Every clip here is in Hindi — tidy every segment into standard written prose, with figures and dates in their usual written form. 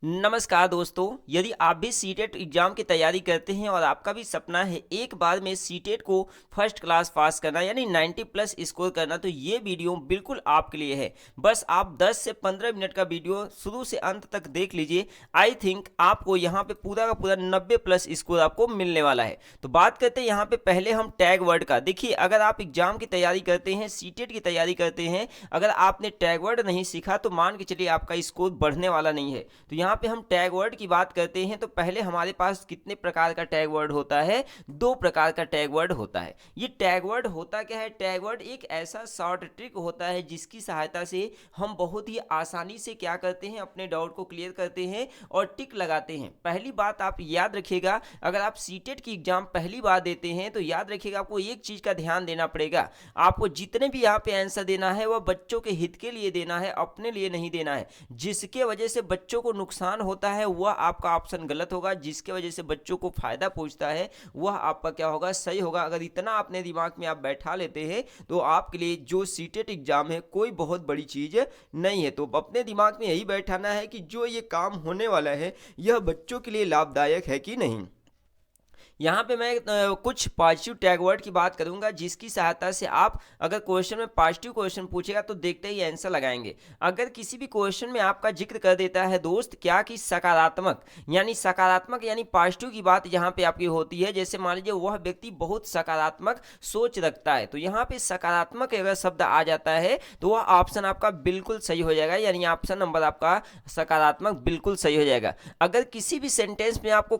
नमस्कार दोस्तों, यदि आप भी सीटेट एग्जाम की तैयारी करते हैं और आपका भी सपना है एक बार में सीटेट को फर्स्ट क्लास पास करना यानी 90 प्लस स्कोर करना, तो ये वीडियो बिल्कुल आपके लिए है। बस आप 10 से 15 मिनट का वीडियो शुरू से अंत तक देख लीजिए। आई थिंक आपको यहाँ पे पूरा का पूरा 90 प्लस स्कोर आपको मिलने वाला है। तो बात करते हैं यहाँ पे पहले हम टैग वर्ड का। देखिए, अगर आप एग्जाम की तैयारी करते हैं, सीटेट की तैयारी करते हैं, अगर आपने टैग वर्ड नहीं सीखा तो मान के चलिए आपका स्कोर बढ़ने वाला नहीं है। तो यहाँ पे हम टैग वर्ड की बात करते हैं तो पहले हमारे पास कितने प्रकार का टैग वर्ड होता है? दो प्रकार का टैग वर्ड होता है। ये टैग वर्ड होता क्या है? टैग वर्ड एक ऐसा शॉर्ट ट्रिक होता है जिसकी सहायता से हम बहुत ही आसानी से क्या करते हैं, अपने डाउट को क्लियर करते हैं और टिक लगाते हैं। पहली बात आप याद रखिएगा, अगर आप सीटेट की एग्जाम पहली बार देते हैं तो याद रखिएगा आपको एक चीज का ध्यान देना पड़ेगा। आपको जितने भी यहाँ पे आंसर देना है वह बच्चों के हित के लिए देना है, अपने लिए नहीं देना है। जिसके वजह से बच्चों को नुकसान होता है वह आपका ऑप्शन गलत होगा, जिसके वजह से बच्चों को फायदा पहुंचता है वह आपका क्या होगा? सही होगा। अगर इतना अपने दिमाग में आप बैठा लेते हैं तो आपके लिए जो सीटेट एग्जाम है कोई बहुत बड़ी चीज नहीं है। तो अपने दिमाग में यही बैठाना है कि जो ये काम होने वाला है यह बच्चों के लिए लाभदायक है कि नहीं। यहाँ पे मैं कुछ पॉजिटिव टैग वर्ड की बात करूंगा जिसकी सहायता से आप अगर क्वेश्चन में पॉजिटिव क्वेश्चन पूछेगा तो देखते ही आंसर लगाएंगे। अगर किसी भी क्वेश्चन में आपका जिक्र कर देता है दोस्त क्या कि सकारात्मक यानी पॉजिटिव की बात यहाँ पे आपकी होती है, जैसे मान लीजिए वह व्यक्ति बहुत सकारात्मक सोच रखता है, तो यहाँ पे सकारात्मक अगर शब्द आ जाता है तो वह ऑप्शन आपका बिल्कुल सही हो जाएगा, यानी ऑप्शन नंबर आपका सकारात्मक बिल्कुल सही हो जाएगा। अगर किसी भी सेंटेंस में आपको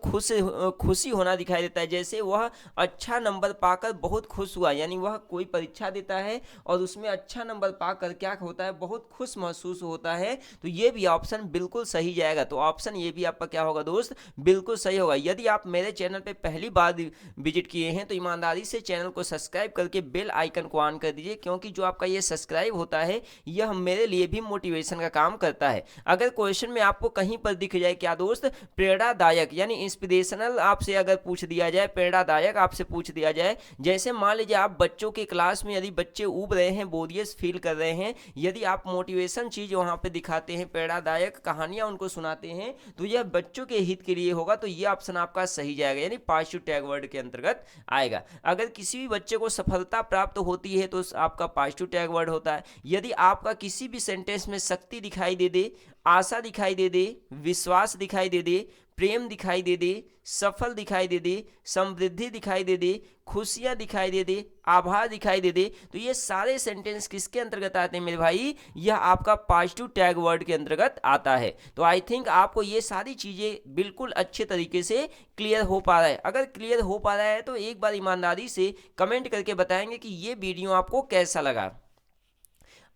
खुशी होना दिखाई देता है, जैसे वह अच्छा नंबर पाकर बहुत खुश हुआ, यानी वह कोई परीक्षा देता है और उसमें अच्छा नंबर पाकर क्या होता है? बहुत खुश महसूस होता है, तो ये भी ऑप्शन बिल्कुल सही जाएगा। तो ऑप्शन ये भी आपका क्या होगा दोस्त? बिल्कुल सही होगा। यदि आप मेरे चैनल पे पहली बार विजिट किए हैं तो ईमानदारी से चैनल को सब्सक्राइब करके बेल आइकन को ऑन कर दीजिए, क्योंकि जो आपका ये सब्सक्राइब होता है यह मेरे लिए भी मोटिवेशन का काम करता है। अगर क्वेश्चन में आपको कहीं पर दिख जाए क्या दोस्त? प्रेरणादायक यानी इंस्पिरेशनल आपसे अगर पूछ दिया जाए, प्रेरणादायक आपसे पूछ दिया जाए, जैसे मान लीजिए आप बच्चों के क्लास में यदि बच्चे ऊब रहे हैं, बोरियस फील कर रहे हैं, यदि आप मोटिवेशन चीज वहां पे दिखाते हैं, प्रेरणादायक कहानियां उनको सुनाते हैं, तो यह बच्चों के हित के लिए होगा, तो यह ऑप्शन आपका सही जाएगा, यानी पॉजिटिव टैग वर्ड के अंतर्गत आएगा। अगर किसी भी बच्चे को सफलता प्राप्त होती है तो आपका पॉजिटिव टैग वर्ड होता है। यदि आपका किसी भी सेंटेंस में शक्ति दिखाई दे दे, आशा दिखाई दे दे, विश्वास दिखाई दे दे, प्रेम दिखाई दे दे, सफल दिखाई दे दे, समृद्धि दिखाई दे दे, खुशियां दिखाई दे दे, आभार दिखाई दे दे, तो ये सारे सेंटेंस किसके अंतर्गत आते हैं मेरे भाई? यह आपका पॉजिटिव टैग वर्ड के अंतर्गत आता है। तो आई थिंक आपको ये सारी चीजें बिल्कुल अच्छे तरीके से क्लियर हो पा रहा है। अगर क्लियर हो पा रहा है तो एक बार ईमानदारी से कमेंट करके बताएंगे कि ये वीडियो आपको कैसा लगा।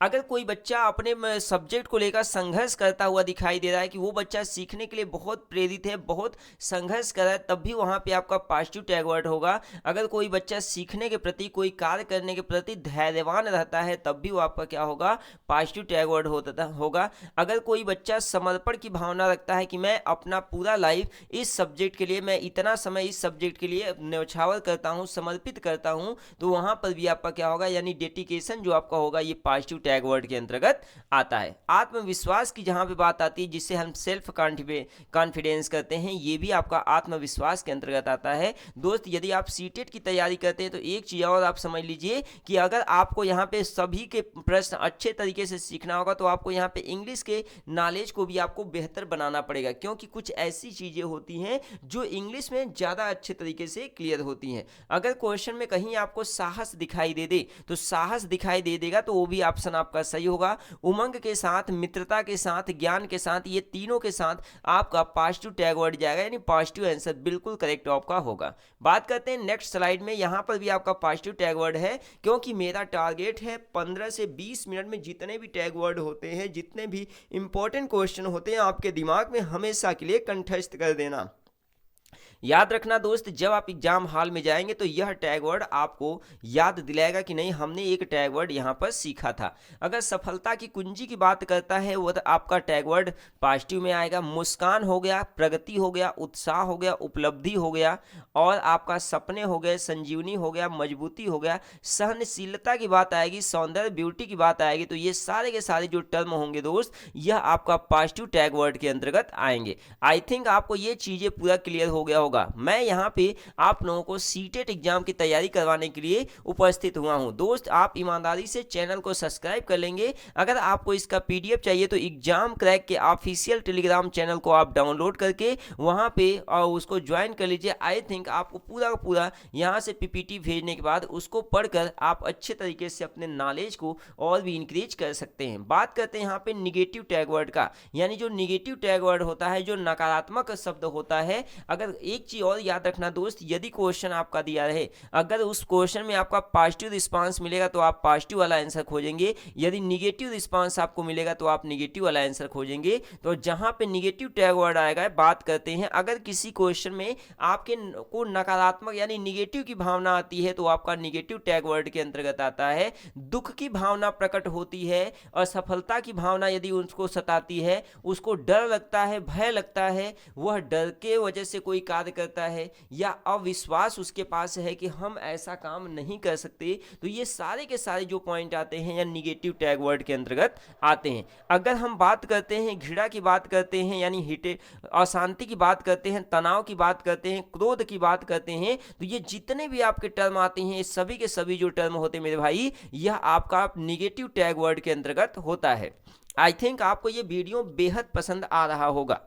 अगर कोई बच्चा अपने सब्जेक्ट को लेकर संघर्ष करता हुआ दिखाई दे रहा है कि वो बच्चा सीखने के लिए बहुत प्रेरित है, बहुत संघर्ष कर रहा है, तब भी वहाँ पे आपका पॉजिटिव टैग वर्ड होगा। अगर कोई बच्चा सीखने के प्रति, कोई कार्य करने के प्रति धैर्यवान रहता है, तब भी वो आपका क्या होगा? पॉजिटिव टैग वर्ड होगा। अगर कोई बच्चा समर्पण की भावना रखता है कि मैं अपना पूरा लाइफ इस सब्जेक्ट के लिए, मैं इतना समय इस सब्जेक्ट के लिए न्यौछावर करता हूँ, समर्पित करता हूँ, तो वहाँ पर भी आपका क्या होगा? यानी डेडिकेशन जो आपका होगा ये पॉजिटिव टैग वर्ड के अंतर्गत आता है। आत्मविश्वास की जहां पे बात आती है, जिसे हम सेल्फ कॉन्फिडेंस करते हैं, ये भी आपका आत्मविश्वास के अंतर्गत आता है। दोस्त, यदि आप सीटेट की तैयारी करते हैं तो एक चीज और आप समझ लीजिए कि अगर आपको यहाँ पे सभी के प्रश्न अच्छे तरीके से सीखना होगा तो आपको यहाँ पे इंग्लिश के नॉलेज को भी आपको बेहतर बनाना पड़ेगा, क्योंकि कुछ ऐसी चीजें होती हैं जो इंग्लिश में ज्यादा अच्छे तरीके से क्लियर होती हैं। अगर क्वेश्चन में कहीं आपको साहस दिखाई दे दे तो साहस दिखाई दे देगा तो वो भी ऑप्शन आपका सही होगा। उमंग के साथ, मित्रता के साथ, ज्ञान के साथ, ये तीनों के साथ आपका पॉजिटिव टैग वर्ड जाएगा, यानी पॉजिटिव आंसर बिल्कुल करेक्ट आपका होगा। बात करते हैं नेक्स्ट स्लाइड में, यहां पर भी आपका पॉजिटिव टैग वर्ड है, क्योंकि मेरा टारगेट है 15 से 20 मिनट में जितने भी टैग वर्ड होते हैं, जितने भी इंपॉर्टेंट क्वेश्चन होते हैं, आपके दिमाग में हमेशा के लिए कंठस्थ कर देना। याद रखना दोस्त, जब आप एग्जाम हॉल में जाएंगे तो यह टैग वर्ड आपको याद दिलाएगा कि नहीं हमने एक टैग वर्ड यहाँ पर सीखा था। अगर सफलता की कुंजी की बात करता है वो तो आपका टैग वर्ड पॉजिटिव में आएगा। मुस्कान हो गया, प्रगति हो गया, उत्साह हो गया, उपलब्धि हो गया, और आपका सपने हो गए, संजीवनी हो गया, मजबूती हो गया, सहनशीलता की बात आएगी, सौंदर्य ब्यूटी की बात आएगी। तो ये सारे के सारे जो टर्म होंगे दोस्त, यह आपका पॉजिटिव टैग वर्ड के अंतर्गत आएंगे। आई थिंक आपको ये चीजें पूरा क्लियर हो गया होगा। मैं यहाँ पे आप लोगों को सीटेट एग्जाम की तैयारी करवाने के लिए उपस्थित हुआ हूँ। दोस्त आप ईमानदारी से चैनल को सब्सक्राइब कर लेंगे। अगर आपको इसका पीडीएफ चाहिए तो एग्जाम क्रैक के ऑफिशियल टेलीग्राम चैनल को आप डाउनलोड करके वहां पे और उसको ज्वाइन कर लीजिए। आई थिंक आपको पूरा का पूरा यहाँ से पीपीटी भेजने के बाद उसको पढ़कर आप अच्छे तरीके से अपने नॉलेज को और भी इंक्रीज कर सकते हैं। बात करते हैं यहाँ पे निगेटिव टैग वर्ड का, यानी जो निगेटिव टैग वर्ड होता है, जो नकारात्मक शब्द होता है। अगर एक चीज और याद रखना दोस्त, यदि क्वेश्चन आपका दिया रहे, अगर उस क्वेश्चन में आपका पॉजिटिव रिस्पांस मिलेगा तो आप पॉजिटिव वाला आंसर खोजेंगे, यदि निगेटिव रिस्पांस आपको मिलेगा तो आप निगेटिव वाला आंसर खोजेंगे। तो जहां पे निगेटिव टैग वर्ड आएगा, बात करते हैं अगर किसी क्वेश्चन में आपके को नकारात्मक यानी निगेटिव की भावना आती है तो आपका निगेटिव टैग वर्ड के अंतर्गत आता है। दुख की भावना प्रकट होती है, असफलता की भावना यदि उसको सताती है, उसको डर लगता है, भय लगता है, वह डर के वजह से कोई कार्य करता है, या अविश्वास उसके पास है कि हम ऐसा काम नहीं कर सकते, तो ये सारे के सारे जो पॉइंट आते हैं या निगेटिव टैग वर्ड के अंतर्गत आते हैं। अगर हम बात करते हैं घृणा की बात करते हैं, यानी हिटे अशांति की बात करते हैं, तनाव की बात करते हैं, क्रोध की बात करते हैं, तो ये जितने भी आपके टर्म आते हैं, सभी के सभी जो टर्म होते हैं मेरे भाई, यह आपका निगेटिव टैग वर्ड के अंतर्गत होता है। आई थिंक आपको ये वीडियो बेहद पसंद आ रहा होगा।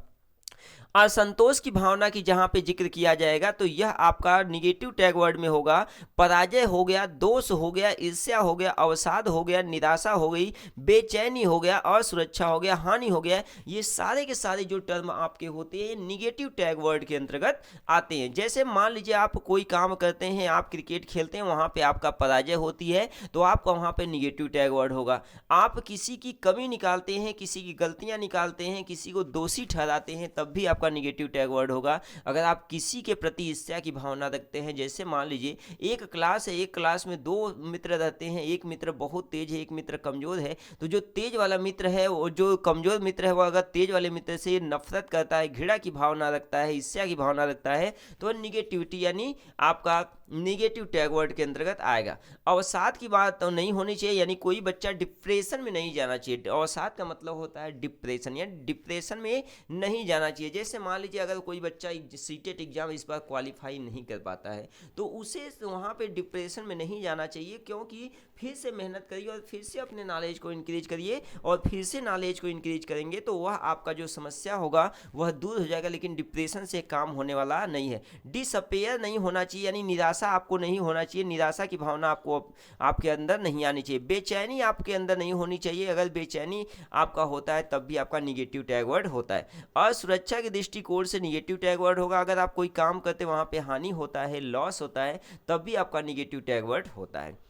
असंतोष की भावना की जहां पे जिक्र किया जाएगा तो यह आपका निगेटिव टैग वर्ड में होगा। पराजय हो गया, दोष हो गया, ईर्ष्या हो गया, अवसाद हो गया, निराशा हो गई, बेचैनी हो गया, असुरक्षा हो गया, हानि हो गया, ये सारे के सारे जो टर्म आपके होते हैं निगेटिव टैग वर्ड के अंतर्गत आते हैं। जैसे मान लीजिए आप कोई काम करते हैं, आप क्रिकेट खेलते हैं, वहां पे आपका पराजय होती है तो आपका वहां पे निगेटिव टैग वर्ड होगा। आप किसी की कमी निकालते हैं, किसी की गलतियां निकालते हैं, किसी को दोषी ठहराते हैं, तब भी आपका निगेटिव टैग वर्ड होगा। अगर आप किसी के प्रति ईर्ष्या की भावना रखते हैं, जैसे मान लीजिए एक क्लास है, एक क्लास में दो मित्र रहते हैं, एक मित्र बहुत तेज है, एक मित्र कमजोर है, तो जो तेज वाला मित्र है वो जो कमजोर मित्र है वो अगर तेज वाले मित्र से नफरत करता है, घृणा की भावना रखता है, ईर्ष्या की भावना रखता है, तो निगेटिविटी यानी आपका निगेटिव टैग वर्ड के अंतर्गत आएगा। अवसाद की बात तो नहीं होनी चाहिए, यानी कोई बच्चा डिप्रेशन में नहीं जाना चाहिए। अवसाद का मतलब होता है डिप्रेशन, यानी डिप्रेशन में नहीं जाना चाहिए। जैसे मान लीजिए अगर कोई बच्चा सीटेट एग्जाम इस बार क्वालिफाई नहीं कर पाता है तो उसे वहाँ पे डिप्रेशन में नहीं जाना चाहिए, क्योंकि फिर से मेहनत करिए और फिर से अपने नॉलेज को इंक्रीज करिए, और फिर से नॉलेज को इंक्रीज करेंगे तो वह आपका जो समस्या होगा वह दूर हो जाएगा। लेकिन डिप्रेशन से काम होने वाला नहीं है। डिसअपेयर नहीं होना चाहिए, यानी निराशा आपको नहीं होना चाहिए, निराशा की भावना आपको आपके अंदर नहीं आनी चाहिए। बेचैनी आपके अंदर नहीं होनी चाहिए, अगर बेचैनी आपका होता है तब भी आपका निगेटिव टैग वर्ड होता है। असुरक्षा के दृष्टिकोण से निगेटिव टैग वर्ड होगा। अगर आप कोई काम करते वहाँ पे हानि होता है, लॉस होता है, तब भी आपका निगेटिव टैग वर्ड होता है।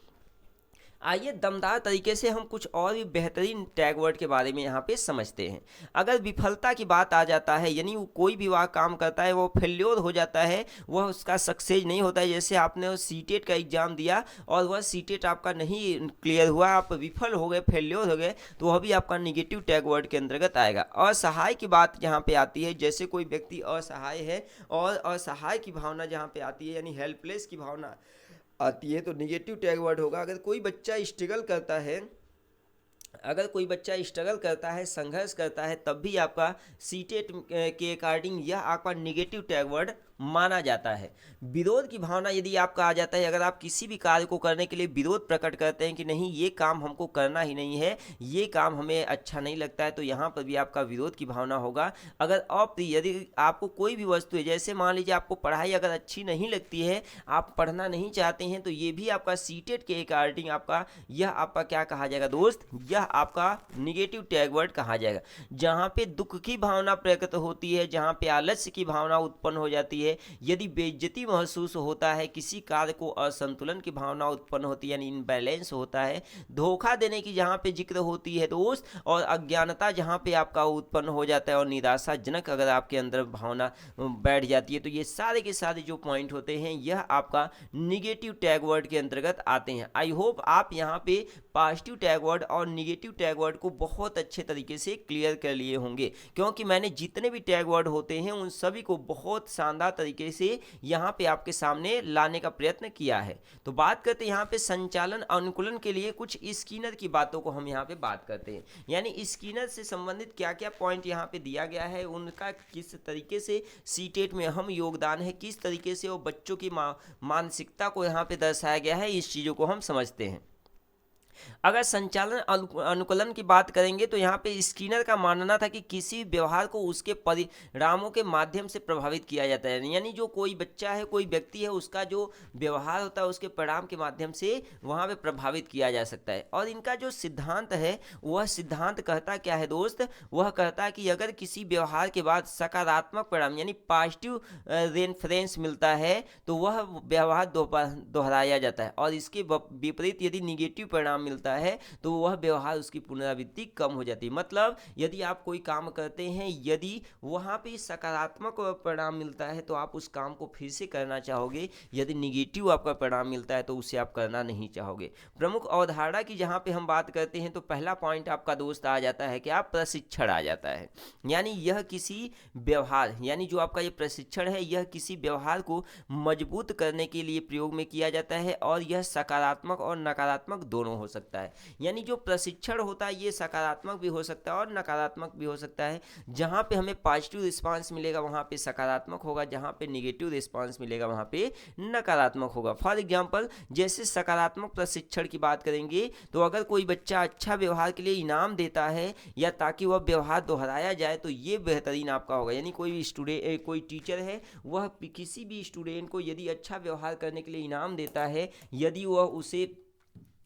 आइए दमदार तरीके से हम कुछ और भी बेहतरीन टैग वर्ड के बारे में यहाँ पे समझते हैं। अगर विफलता की बात आ जाता है, यानी वो कोई भी वह काम करता है वो फेल्योर हो जाता है, वह उसका सक्सेस नहीं होता है। जैसे आपने सीटेट का एग्जाम दिया और वह सीटेट आपका नहीं क्लियर हुआ, आप विफल हो गए, फेल्योर हो गए, तो वह भी आपका निगेटिव टैग वर्ड के अंतर्गत आएगा। असहाय की बात यहाँ पे आती है, जैसे कोई व्यक्ति असहाय है और असहाय की भावना जहाँ पे आती है, यानी हेल्पलेस की भावना आती है, तो निगेटिव टैग वर्ड होगा। अगर कोई बच्चा स्ट्रगल करता है, अगर कोई बच्चा स्ट्रगल करता है, संघर्ष करता है, तब भी आपका सीटेट के अकॉर्डिंग यह आपका निगेटिव टैग वर्ड माना जाता है। विरोध की भावना यदि आपका आ जाता है, अगर आप किसी भी कार्य को करने के लिए विरोध प्रकट करते हैं कि नहीं ये काम हमको करना ही नहीं है, ये काम हमें अच्छा नहीं लगता है, तो यहाँ पर भी आपका विरोध की भावना होगा। अगर अप्रिय, यदि आपको कोई भी वस्तु है, जैसे मान लीजिए आपको पढ़ाई अगर अच्छी नहीं लगती है, आप पढ़ना नहीं चाहते हैं, तो ये भी आपका सीटेट के अकॉर्डिंग आपका यह आपका क्या कहा जाएगा दोस्त, यह आपका निगेटिव टैग वर्ड कहा जाएगा। जहाँ पे दुख की भावना प्रकट होती है, जहाँ पे आलस्य की भावना उत्पन्न हो जाती है, यदि बेइज्जती महसूस होता है, किसी कार्य को असंतुलन की भावना उत्पन्न होती है यानी इनबैलेंस होता है, धोखा देने की जहाँ पे जिक्र होती है दोस्त, और अज्ञानता जहाँ पे आपका उत्पन्न हो जाता है, और निराशाजनक अगर आपके अंदर भावना बैठ जाती है, तो ये सारे के सारे जो पॉइंट होते हैं यह आपका निगेटिव टैग वर्ड के अंतर्गत आते हैं। आई होप आप यहाँ पे पॉजिटिव टैग वर्ड और निगेटिव टैग वर्ड को बहुत अच्छे तरीके से क्लियर कर लिए होंगे, क्योंकि मैंने जितने भी टैग वर्ड होते हैं उन सभी को बहुत शानदार तरीके से यहाँ पे आपके सामने लाने का प्रयत्न किया है। तो बात करते हैं यहाँ पे संचालन अनुकूलन के लिए कुछ स्किनर की बातों को हम यहाँ पे बात करते हैं, यानी स्किनर से संबंधित क्या क्या पॉइंट यहाँ पे दिया गया है, उनका किस तरीके से सीटेट में अहम योगदान है, किस तरीके से वो बच्चों की मानसिकता को यहाँ पे दर्शाया गया है, इस चीज़ों को हम समझते हैं। अगर संचालन अनुकूलन की बात करेंगे तो यहाँ पे स्किनर का मानना था कि किसी व्यवहार को उसके परिणामों के माध्यम से प्रभावित किया जाता है, यानी जो कोई बच्चा है, कोई व्यक्ति है, उसका जो व्यवहार होता है उसके परिणाम के माध्यम से वहाँ पे प्रभावित किया जा सकता है। और इनका जो सिद्धांत है वह सिद्धांत कहता क्या है दोस्त, वह कहता है कि अगर किसी व्यवहार के बाद सकारात्मक परिणाम यानी पॉजिटिव रेफरेंस मिलता है तो वह व्यवहार दोहराया जाता है, और इसके विपरीत यदि निगेटिव परिणाम मिलता है तो वह व्यवहार उसकी पुनरावृत्ति कम हो जाती है। मतलब यदि आप कोई काम करते हैं, यदि वहाँ पे सकारात्मक परिणाम मिलता है तो आप उस काम को फिर से करना चाहोगे, यदि निगेटिव आपका परिणाम मिलता है तो उसे आप करना नहीं चाहोगे। प्रमुख अवधारणा की जहाँ पे हम बात करते हैं तो पहला पॉइंट आपका दोस्त आ जाता है कि आप प्रशिक्षण आ जाता है, यानी यह किसी व्यवहार यानी जो आपका ये प्रशिक्षण है यह किसी व्यवहार को मजबूत करने के लिए प्रयोग में किया जाता है, और यह सकारात्मक और नकारात्मक दोनों हो सकता है। यानी जो प्रशिक्षण होता है ये सकारात्मक भी हो सकता है और नकारात्मक भी हो सकता है। जहाँ पे हमें पॉजिटिव रिस्पांस मिलेगा वहाँ पे सकारात्मक होगा, जहाँ पे निगेटिव रिस्पांस मिलेगा वहाँ पे नकारात्मक होगा। फॉर एग्जांपल जैसे सकारात्मक प्रशिक्षण की बात करेंगे तो अगर कोई बच्चा अच्छा व्यवहार के लिए इनाम देता है या ताकि वह व्यवहार दोहराया जाए तो ये बेहतरीन आपका होगा। यानी कोई स्टूडेंट, कोई टीचर है, वह किसी भी स्टूडेंट को यदि अच्छा व्यवहार करने के लिए इनाम देता है, यदि वह उसे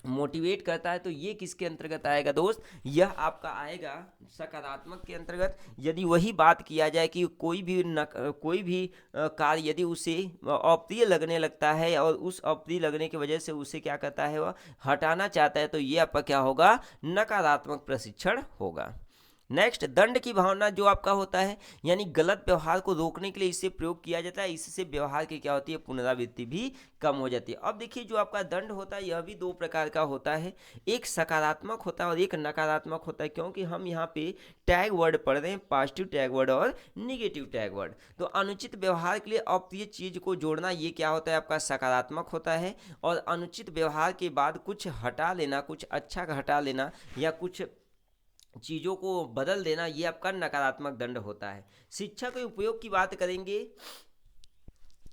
मोटिवेट करता है, तो ये किसके अंतर्गत आएगा दोस्त, यह आपका आएगा सकारात्मक के अंतर्गत। यदि वही बात किया जाए कि कोई भी कार्य यदि उसे अप्रिय लगने लगता है और उस अप्रिय लगने की वजह से उसे क्या करता है, वह हटाना चाहता है, तो ये आपका क्या होगा, नकारात्मक प्रशिक्षण होगा। नेक्स्ट, दंड की भावना जो आपका होता है, यानी गलत व्यवहार को रोकने के लिए इसे प्रयोग किया जाता है, इससे व्यवहार की क्या होती है, पुनरावृत्ति भी कम हो जाती है। अब देखिए जो आपका दंड होता है यह भी दो प्रकार का होता है, एक सकारात्मक होता है और एक नकारात्मक होता है, क्योंकि हम यहाँ पे टैग वर्ड पढ़ रहे हैं, पॉजिटिव टैग वर्ड और निगेटिव टैग वर्ड। तो अनुचित व्यवहार के लिए अप्रिय चीज को जोड़ना ये क्या होता है, आपका सकारात्मक होता है, और अनुचित व्यवहार के बाद कुछ हटा लेना, कुछ अच्छा हटा लेना या कुछ चीज़ों को बदल देना, ये आपका नकारात्मक दंड होता है। शिक्षा के उपयोग की बात करेंगे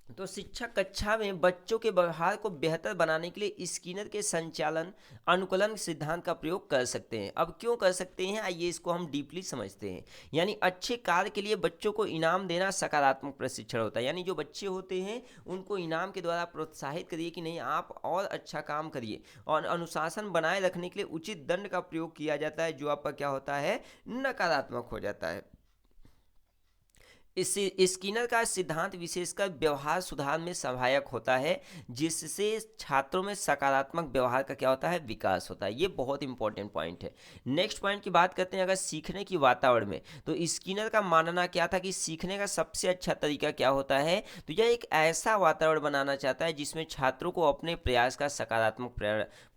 तो शिक्षक कक्षा में बच्चों के व्यवहार को बेहतर बनाने के लिए स्किनर के संचालन अनुकूलन सिद्धांत का प्रयोग कर सकते हैं। अब क्यों कर सकते हैं, आइए इसको हम डीपली समझते हैं। यानी अच्छे कार्य के लिए बच्चों को इनाम देना सकारात्मक प्रशिक्षण होता है, यानी जो बच्चे होते हैं उनको इनाम के द्वारा प्रोत्साहित करिए कि नहीं आप और अच्छा काम करिए, और अनुशासन बनाए रखने के लिए उचित दंड का प्रयोग किया जाता है, जो आपका क्या होता है, नकारात्मक हो जाता है। इस स्किनर का सिद्धांत विशेषकर व्यवहार सुधार में सहायक होता है, जिससे छात्रों में सकारात्मक व्यवहार का क्या होता है, विकास होता है। ये बहुत इंपॉर्टेंट पॉइंट है। नेक्स्ट पॉइंट की बात करते हैं अगर सीखने की वातावरण में, तो स्किनर का मानना क्या था कि सीखने का सबसे अच्छा तरीका क्या होता है, तो यह एक ऐसा वातावरण बनाना चाहता है जिसमें छात्रों को अपने प्रयास का सकारात्मक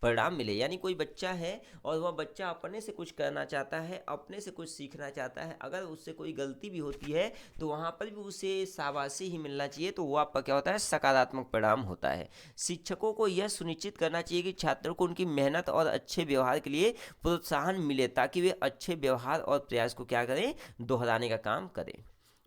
परिणाम मिले। यानी कोई बच्चा है और वह बच्चा अपने से कुछ करना चाहता है, अपने से कुछ सीखना चाहता है, अगर उससे कोई गलती भी होती है तो वहाँ पर भी उसे शाबाशी ही मिलना चाहिए, तो वो आपका क्या होता है, सकारात्मक परिणाम होता है। शिक्षकों को यह सुनिश्चित करना चाहिए कि छात्रों को उनकी मेहनत और अच्छे व्यवहार के लिए प्रोत्साहन मिले, ताकि वे अच्छे व्यवहार और प्रयास को क्या करें, दोहराने का काम करें।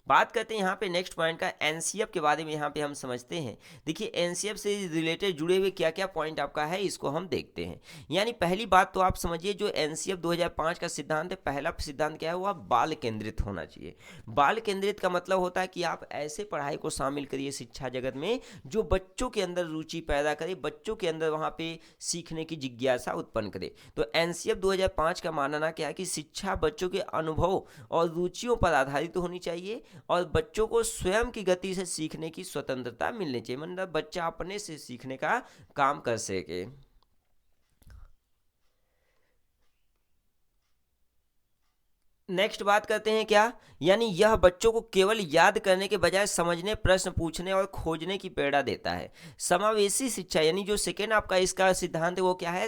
बात करते हैं यहाँ पे नेक्स्ट पॉइंट का एनसीएफ के बारे में। यहाँ पे हम समझते हैं, देखिए एनसीएफ से रिलेटेड जुड़े हुए क्या क्या पॉइंट आपका है इसको हम देखते हैं। यानी पहली बात तो आप समझिए, जो एनसीएफ 2005 का सिद्धांत है, पहला सिद्धांत क्या है, वह बाल केंद्रित होना चाहिए। बाल केंद्रित का मतलब होता है कि आप ऐसे पढ़ाई को शामिल करिए शिक्षा जगत में जो बच्चों के अंदर रुचि पैदा करे, बच्चों के अंदर वहाँ पे सीखने की जिज्ञासा उत्पन्न करे। तो एनसीएफ 2005 का मानना क्या है कि शिक्षा बच्चों के अनुभव और रुचियों पर आधारित होनी चाहिए और बच्चों को स्वयं की गति से सीखने की स्वतंत्रता मिलनी चाहिए, मतलब बच्चा अपने से सीखने का काम कर सके। नेक्स्ट बात करते हैं क्या, यानी यह बच्चों को केवल याद करने के बजाय समझने, प्रश्न पूछने और खोजने की प्रेरणा देता है। समावेशी शिक्षा, यानी जो सेकेंड आपका इसका सिद्धांत है वो क्या है,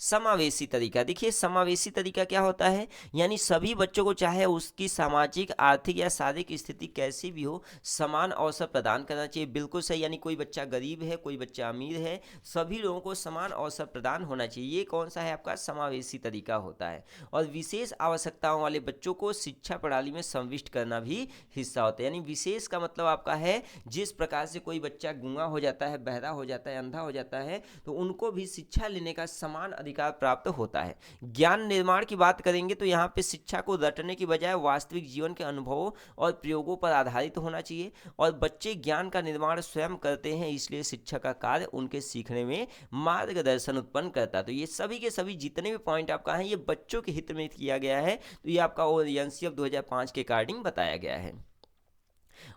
समावेशी तरीका। देखिए समावेशी तरीका क्या होता है, यानी सभी बच्चों को चाहे उसकी सामाजिक, आर्थिक या शारीरिक स्थिति कैसी भी हो, समान अवसर प्रदान करना चाहिए। बिल्कुल सही, यानी कोई बच्चा गरीब है, कोई बच्चा अमीर है, सभी लोगों को समान अवसर प्रदान होना चाहिए। ये कौन सा है आपका समावेशी तरीका होता है। और विशेष आवश्यकताओं वाले बच्चों को शिक्षा प्रणाली में समाविष्ट करना भी हिस्सा होता है। यानी विशेष का मतलब आपका है, जिस प्रकार से कोई बच्चा गूंगा हो जाता है, बहरा हो जाता है, अंधा हो जाता है, तो उनको भी शिक्षा लेने का समान अधिकार प्राप्त होता है। ज्ञान निर्माण की बात करेंगे तो यहाँ पे शिक्षा को रटने की बजाय वास्तविक जीवन के अनुभवों और प्रयोगों पर आधारित होना चाहिए। और बच्चे ज्ञान का निर्माण स्वयं करते हैं, इसलिए शिक्षा का कार्य उनके सीखने में मार्गदर्शन उत्पन्न करता है। तो ये सभी के सभी जितने भी पॉइंट आपका है, ये बच्चों के हित में किया गया है। तो ये आपका एनसीएफ 2005 के अकॉर्डिंग बताया गया है।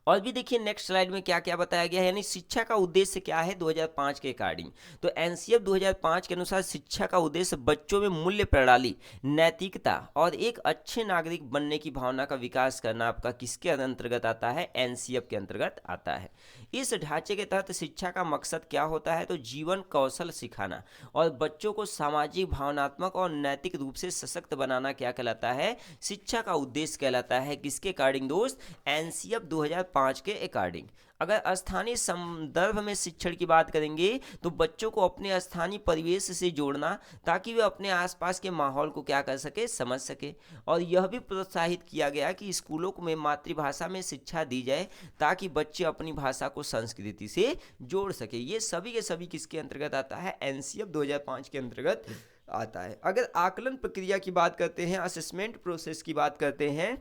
और भी देखिए नेक्स्ट स्लाइड में क्या क्या बताया गया है, यानी शिक्षा का उद्देश्य क्या है 2005 के अकॉर्डिंग। तो एनसीएफ 2005 के अनुसार शिक्षा का उद्देश्य बच्चों में मूल्य प्रणाली, नैतिकता और एक अच्छे नागरिक बनने की भावना का विकास करना आपका किसके अंतर्गत आता है, एनसीएफ के अंतर्गत आता है। इस ढांचे के तहत शिक्षा का मकसद क्या होता है, तो जीवन कौशल सिखाना और बच्चों को सामाजिक, भावनात्मक और नैतिक रूप से सशक्त बनाना क्या कहलाता है, शिक्षा का उद्देश्य कहलाता है। किसके अकॉर्डिंग दोस्त, एनसीएफ 2005 के अकॉर्डिंग। अगर स्थानीय संदर्भ में शिक्षण की बात करेंगे तो बच्चों को अपने स्थानीय परिवेश से जोड़ना, ताकि वे अपने आसपास के माहौल को क्या कर सके, समझ सके। और यह भी प्रोत्साहित किया गया कि स्कूलों में मातृभाषा में शिक्षा दी जाए, ताकि बच्चे अपनी भाषा को संस्कृति से जोड़ सके। ये सभी के सभी किसके अंतर्गत आता है, एनसीएफ 2005 के अंतर्गत आता है। अगर आकलन प्रक्रिया की बात करते हैं, असेसमेंट प्रोसेस की बात करते हैं,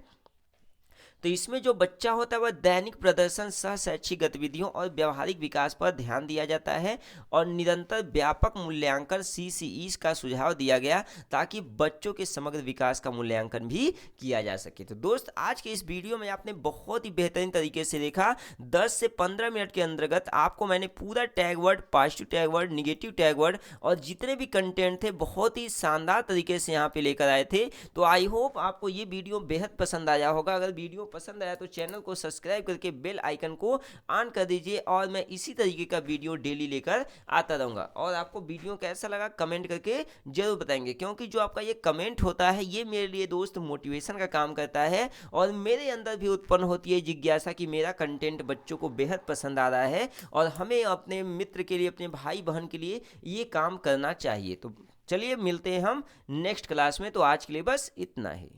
तो इसमें जो बच्चा होता है वह दैनिक प्रदर्शन, सह शैक्षिक गतिविधियों और व्यावहारिक विकास पर ध्यान दिया जाता है और निरंतर व्यापक मूल्यांकन CCE का सुझाव दिया गया, ताकि बच्चों के समग्र विकास का मूल्यांकन भी किया जा सके। तो दोस्त आज के इस वीडियो में आपने बहुत ही बेहतरीन तरीके से देखा। 10 से 15 मिनट के अंतर्गत आपको मैंने पूरा tag word, positive tag word, negative tag word और जितने भी कंटेंट थे बहुत ही शानदार तरीके से यहाँ पे लेकर आए थे। तो आई होप आपको ये वीडियो बेहद पसंद आया होगा। अगर वीडियो पसंद आया तो चैनल को सब्सक्राइब करके बेल आइकन को ऑन कर दीजिए, और मैं इसी तरीके का वीडियो डेली लेकर आता रहूँगा। और आपको वीडियो कैसा लगा कमेंट करके जरूर बताएंगे, क्योंकि जो आपका ये कमेंट होता है ये मेरे लिए दोस्त मोटिवेशन का काम करता है, और मेरे अंदर भी उत्पन्न होती है जिज्ञासा कि मेरा कंटेंट बच्चों को बेहद पसंद आ रहा है और हमें अपने मित्र के लिए, अपने भाई बहन के लिए ये काम करना चाहिए। तो चलिए मिलते हैं हम नेक्स्ट क्लास में। तो आज के लिए बस इतना ही।